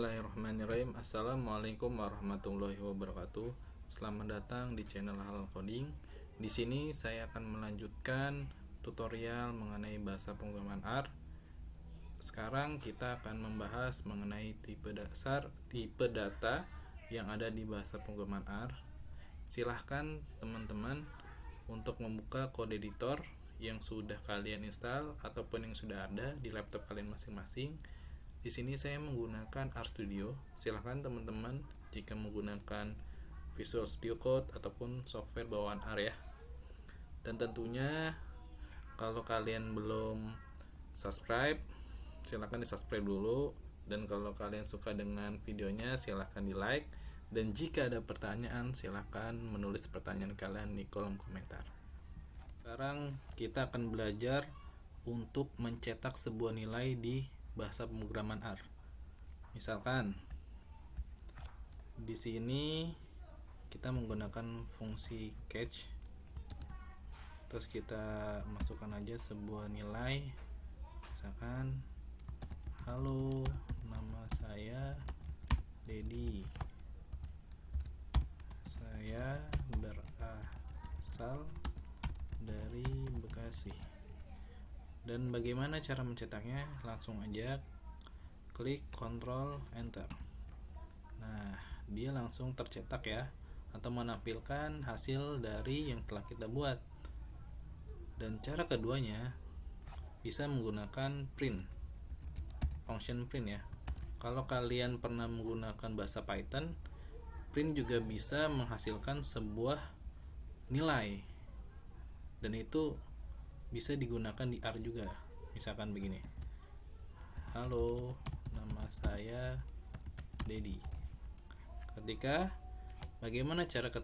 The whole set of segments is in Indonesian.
Bismillahirrahmanirrahim. Assalamualaikum warahmatullahi wabarakatuh. Selamat datang di channel Halal Coding. Di sini saya akan melanjutkan tutorial mengenai bahasa pemrograman R. Sekarang kita akan membahas mengenai tipe dasar, tipe data yang ada di bahasa pemrograman R. Silahkan teman-teman untuk membuka kode editor yang sudah kalian install ataupun yang sudah ada di laptop kalian masing-masing. Di sini saya menggunakan RStudio. Silahkan teman-teman jika menggunakan Visual Studio Code ataupun software bawaan R ya. Dan tentunya kalau kalian belum subscribe, silahkan di subscribe dulu. Dan kalau kalian suka dengan videonya, silahkan di like. Dan jika ada pertanyaan, silahkan menulis pertanyaan kalian di kolom komentar. Sekarang kita akan belajar untuk mencetak sebuah nilai di bahasa pemrograman R. Misalkan di sini kita menggunakan fungsi catch, terus kita masukkan aja sebuah nilai, misalkan halo, nama saya Dedi, saya berasal dari Bekasi. Dan bagaimana cara mencetaknya? Langsung aja klik Ctrl Enter. Nah, dia langsung tercetak ya, atau menampilkan hasil dari yang telah kita buat. Dan cara keduanya bisa menggunakan print, function print ya. Kalau kalian pernah menggunakan bahasa Python, print juga bisa menghasilkan sebuah nilai, dan itu bisa digunakan di R juga. Misalkan begini, halo, nama saya Dedi. Ketika bagaimana cara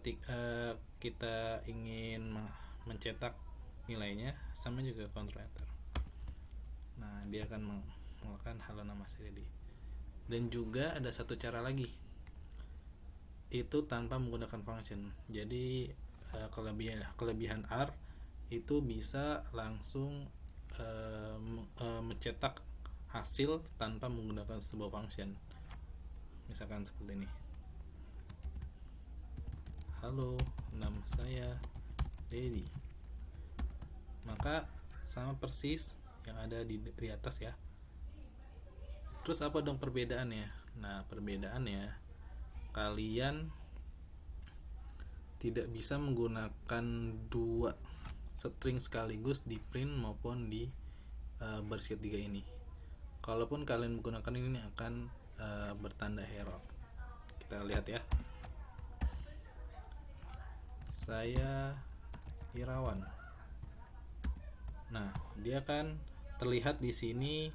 kita ingin mencetak nilainya, sama juga Ctrl Enter. Nah, dia akan menggunakan halo, nama saya Dedi. Dan juga ada satu cara lagi, itu tanpa menggunakan function. Jadi kelebihan R itu bisa langsung mencetak hasil tanpa menggunakan sebuah function. Misalkan seperti ini, halo, nama saya Dedi. Maka sama persis yang ada di atas ya. Terus apa dong perbedaannya? Nah, perbedaannya kalian tidak bisa menggunakan dua string sekaligus di print maupun di baris ketiga ini. Kalaupun kalian menggunakan ini akan bertanda error. Kita lihat ya. Saya Irawan. Nah, dia kan terlihat di sini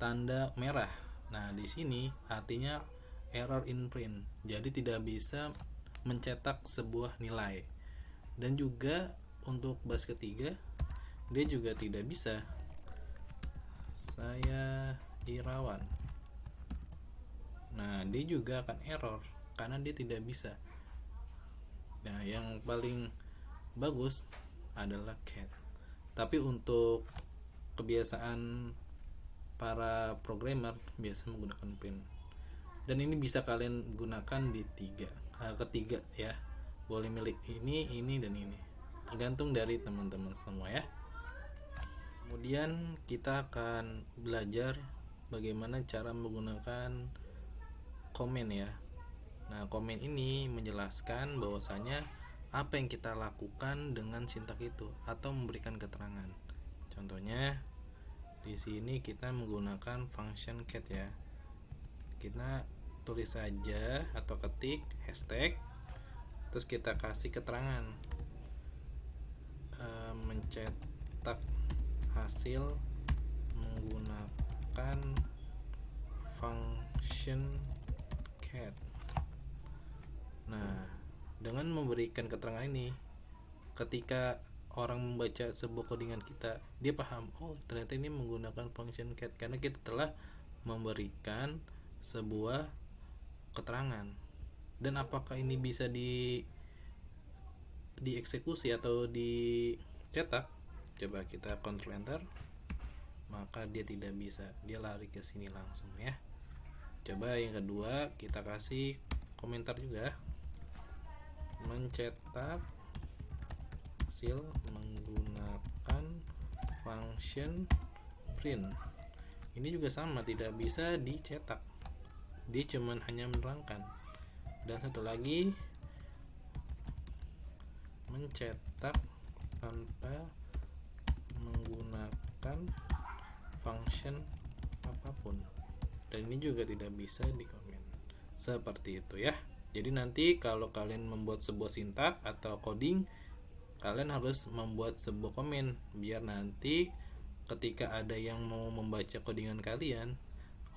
tanda merah. Nah, di sini artinya error in print. Jadi tidak bisa mencetak sebuah nilai. Dan juga untuk baris ketiga dia juga tidak bisa. Saya Irawan. Nah, dia juga akan error karena dia tidak bisa. Nah, yang paling bagus adalah cat. Tapi untuk kebiasaan para programmer biasa menggunakan print. Dan ini bisa kalian gunakan di ketiga ya. Boleh milik ini, dan ini. Tergantung dari teman-teman semua ya. Kemudian kita akan belajar bagaimana cara menggunakan komen ya. Nah, komen ini menjelaskan bahwasanya apa yang kita lakukan dengan sintak itu atau memberikan keterangan. Contohnya di sini kita menggunakan function cat ya. Kita tulis saja atau ketik hashtag, terus kita kasih keterangan mencetak hasil menggunakan function cat. Nah, dengan memberikan keterangan ini, ketika orang membaca sebuah codingan kita, dia paham, oh ternyata ini menggunakan function cat karena kita telah memberikan sebuah keterangan. Dan apakah ini bisa dieksekusi atau dicetak? Coba kita Ctrl Enter. Maka dia tidak bisa, dia lari ke sini langsung ya. Coba yang kedua kita kasih komentar juga. Mencetak hasil menggunakan function print. Ini juga sama, tidak bisa dicetak, dia cuman hanya menerangkan. Dan satu lagi, mencetak tanpa menggunakan function apapun, dan ini juga tidak bisa dikomen. Seperti itu ya. Jadi nanti kalau kalian membuat sebuah sintak atau coding, kalian harus membuat sebuah komen biar nanti ketika ada yang mau membaca codingan kalian,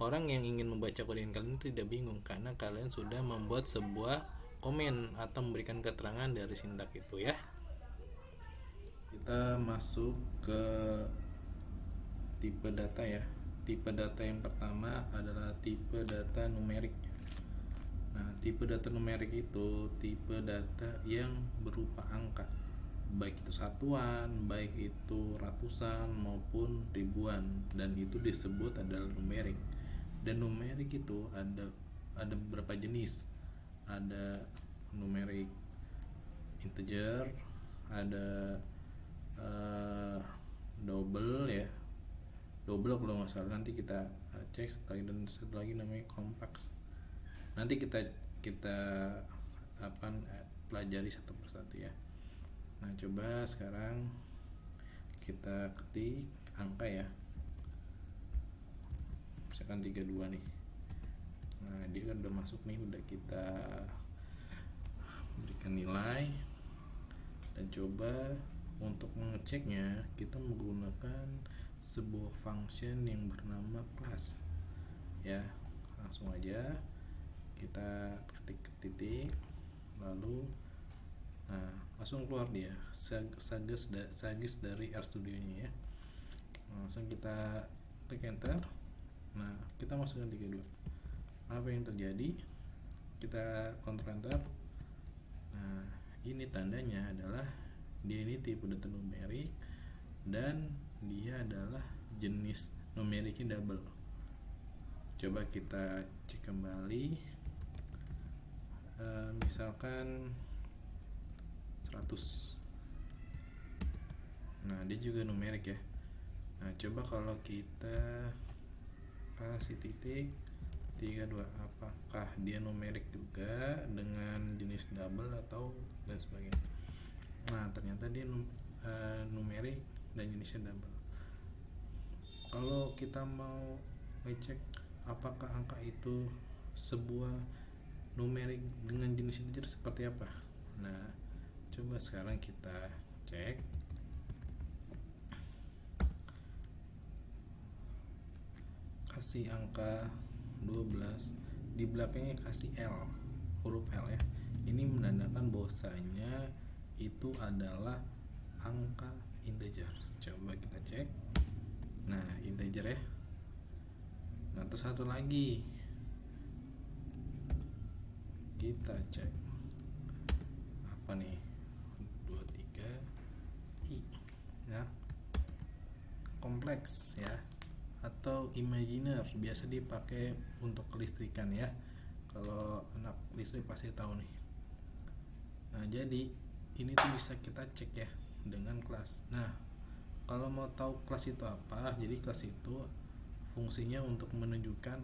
orang yang ingin membaca codingan kalian itu tidak bingung karena kalian sudah membuat sebuah komen atau memberikan keterangan dari sintak itu ya. Kita masuk ke tipe data ya. Tipe data yang pertama adalah tipe data numerik. Nah, tipe data numerik itu tipe data yang berupa angka, baik itu satuan, baik itu ratusan maupun ribuan, dan itu disebut adalah numerik. Dan numerik itu ada beberapa jenis. Ada numerik integer, ada double ya. Double kalau nggak salah, nanti kita cek sekali. Dan satu lagi namanya kompleks. Nanti kita pelajari satu persatu ya. Nah, coba sekarang kita ketik angka ya. Misalkan 32 nih. Nah, dia kan udah masuk nih, udah kita berikan nilai. Dan coba untuk mengeceknya, kita menggunakan sebuah function yang bernama class ya. Langsung aja kita ketik titik, lalu nah langsung keluar dia sagis dari RStudio nya ya. Langsung kita klik enter. Nah, kita masukkan 32. Apa yang terjadi? Kita kontrol enter. Nah, ini tandanya adalah dia ini tipe data numerik dan dia adalah jenis numeriknya double. Coba kita cek kembali. Misalkan 100. Nah, dia juga numerik ya. Nah, coba kalau kita kasih titik 32, apakah dia numerik juga dengan jenis double atau dan sebagainya. Nah, ternyata dia numerik dan jenisnya double. Kalau kita mau ngecek apakah angka itu sebuah numerik dengan jenis integer seperti apa. Nah, coba sekarang kita cek. Kasih angka 12, di belakangnya kasih L, huruf L ya. Ini menandakan bahwasanya itu adalah angka integer. Coba kita cek. Nah, integer ya. Nah, terus satu lagi kita cek apa nih, 23 I ya, kompleks ya, atau imaginer, biasa dipakai untuk kelistrikan ya. Kalau anak listrik pasti tahu nih. Nah, jadi ini tuh bisa kita cek ya dengan kelas. Nah, kalau mau tahu kelas itu apa, jadi kelas itu fungsinya untuk menunjukkan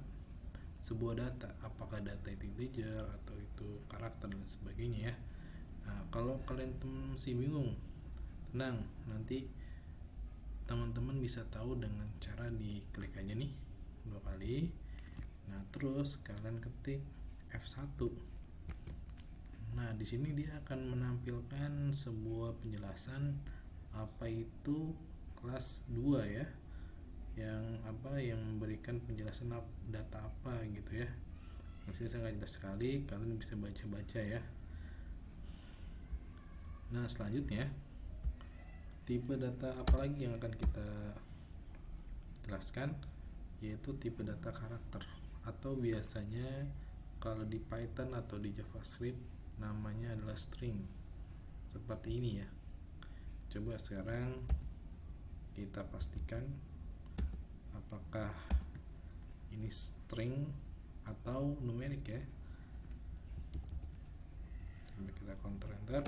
sebuah data, apakah data itu integer atau itu karakter dan sebagainya ya. Nah, kalau kalian masih bingung, tenang, nanti teman-teman bisa tahu dengan cara diklik aja nih 2 kali. Nah, terus kalian ketik F1. Nah, di sini dia akan menampilkan sebuah penjelasan apa itu kelas 2 ya. Yang memberikan penjelasan data apa gitu ya. Masih sangat jelas sekali, kalian bisa baca-baca ya. Nah, selanjutnya tipe data apa lagi yang akan kita jelaskan, yaitu tipe data karakter, atau biasanya kalau di Python atau di JavaScript namanya adalah string. Seperti ini ya. Coba sekarang kita pastikan apakah ini string atau numerik ya. Coba kita counter enter.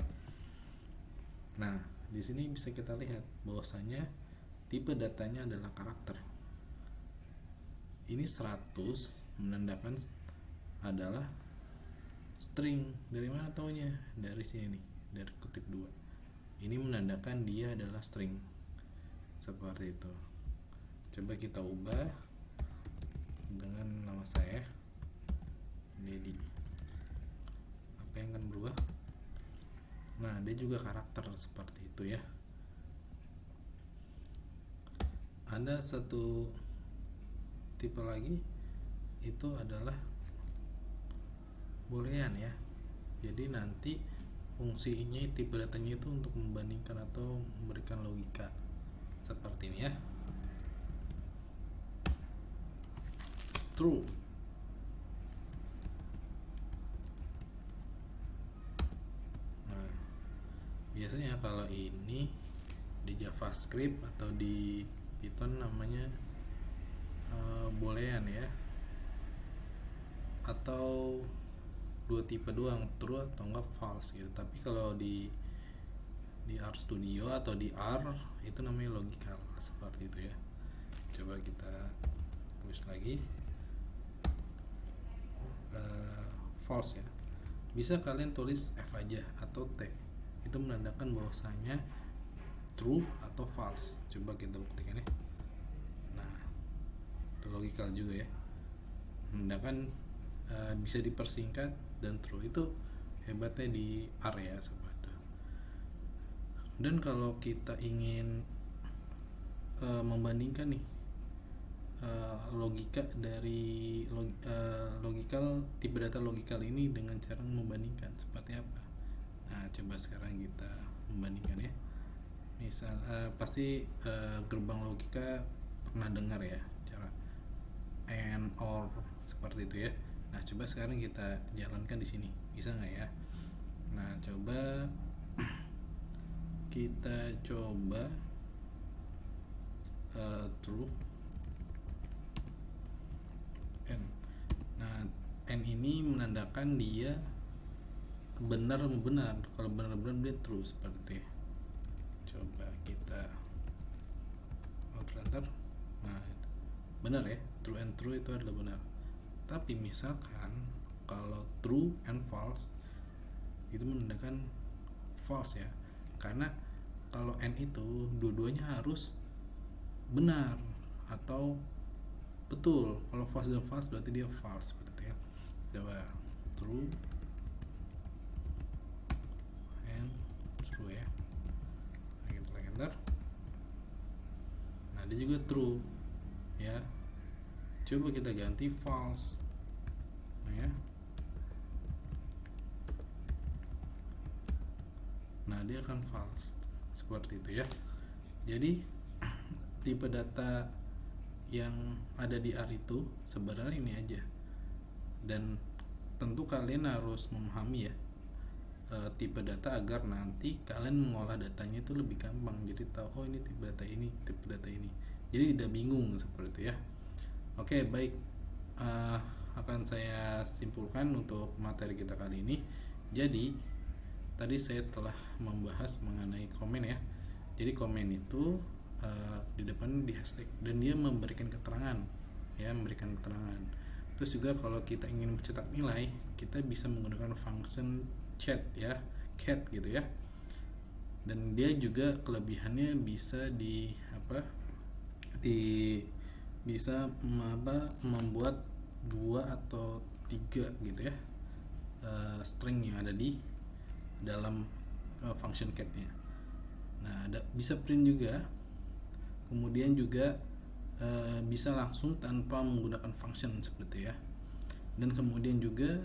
Nah, di sini bisa kita lihat bahwasanya tipe datanya adalah karakter. Ini 100 menandakan adalah string. Dari mana taunya? Dari sini nih, dari kutip 2. Ini menandakan dia adalah string. Seperti itu. Coba kita ubah dengan nama saya Dedi. Apa yang akan berubah? Nah, dia juga karakter seperti itu ya. Ada satu tipe lagi, itu adalah boolean ya. Jadi nanti fungsinya tipe datanya itu untuk membandingkan atau memberikan logika seperti ini ya. True. Nah, biasanya kalau ini di JavaScript atau di Python namanya boolean ya, atau dua tipe doang, true atau enggak false gitu. Tapi kalau di RStudio atau di R itu namanya logical seperti itu ya. Coba kita tulis lagi false ya. Bisa kalian tulis F aja atau T, itu menandakan bahwasanya true atau false. Coba kita buktikan ya. Nah, itu logical juga ya, menandakan bisa dipersingkat dan true. Itu hebatnya di R ya sobat. Dan kalau kita ingin membandingkan nih logika dari logical, tipe data logical ini dengan cara membandingkan seperti apa. Nah, coba sekarang kita membandingkan ya. Misal pasti gerbang logika pernah dengar ya, cara and or seperti itu ya. Nah, coba sekarang kita jalankan di sini, bisa nggak ya? Nah, coba kita coba true n. Nah, n ini menandakan dia benar. Kalau benar-benar dia true seperti. Coba kita enter. Nah, benar ya, true and true itu adalah benar. Tapi misalkan kalau true and false itu menandakan false ya, karena kalau n itu dua-duanya harus benar atau betul. Kalau false dan false berarti dia false seperti ya. Coba true and true ya. Kita enter. Nah, dia juga true ya. Coba kita ganti false. Nah ya. Nah, dia akan false seperti itu ya. Jadi tipe data yang ada di R itu sebenarnya ini aja. Dan tentu kalian harus memahami ya tipe data agar nanti kalian mengolah datanya itu lebih gampang. Jadi tahu, oh ini tipe data ini, tipe data ini. Jadi tidak bingung seperti itu ya. Oke, baik. Akan saya simpulkan untuk materi kita kali ini. Jadi tadi saya telah membahas mengenai komen ya. Jadi komen itu di depan di hashtag dan dia memberikan keterangan ya, memberikan keterangan. Terus juga kalau kita ingin mencetak nilai, kita bisa menggunakan function chat ya, cat gitu ya. Dan dia juga kelebihannya bisa bisa membuat 2 atau 3 gitu ya string yang ada di dalam function cat-nya. Nah, bisa print juga, kemudian juga bisa langsung tanpa menggunakan function seperti ya. Dan kemudian juga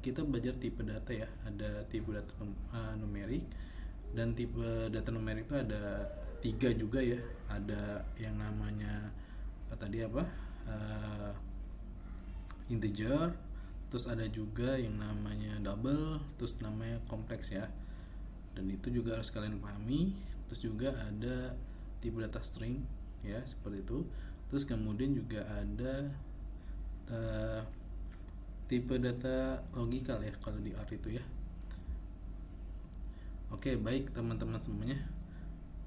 kita belajar tipe data ya, ada tipe data numerik, dan tipe data numerik itu ada 3 juga ya. Ada yang namanya integer, terus ada juga yang namanya double, terus namanya kompleks ya. Dan itu juga harus kalian pahami. Terus juga ada tipe data string ya, seperti itu. Terus kemudian juga ada tipe data logikal ya kalau di R itu ya. Oke, baik teman-teman semuanya.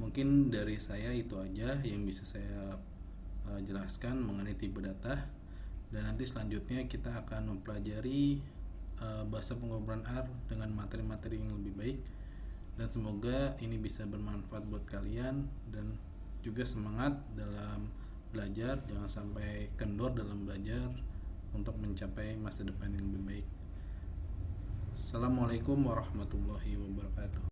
Mungkin dari saya itu aja yang bisa saya jelaskan mengenai tipe data. Dan nanti selanjutnya kita akan mempelajari bahasa pengobrolan R dengan materi-materi yang lebih baik. Dan semoga ini bisa bermanfaat buat kalian dan juga semangat dalam belajar, jangan sampai kendor dalam belajar untuk mencapai masa depan yang lebih baik. Assalamualaikum warahmatullahi wabarakatuh.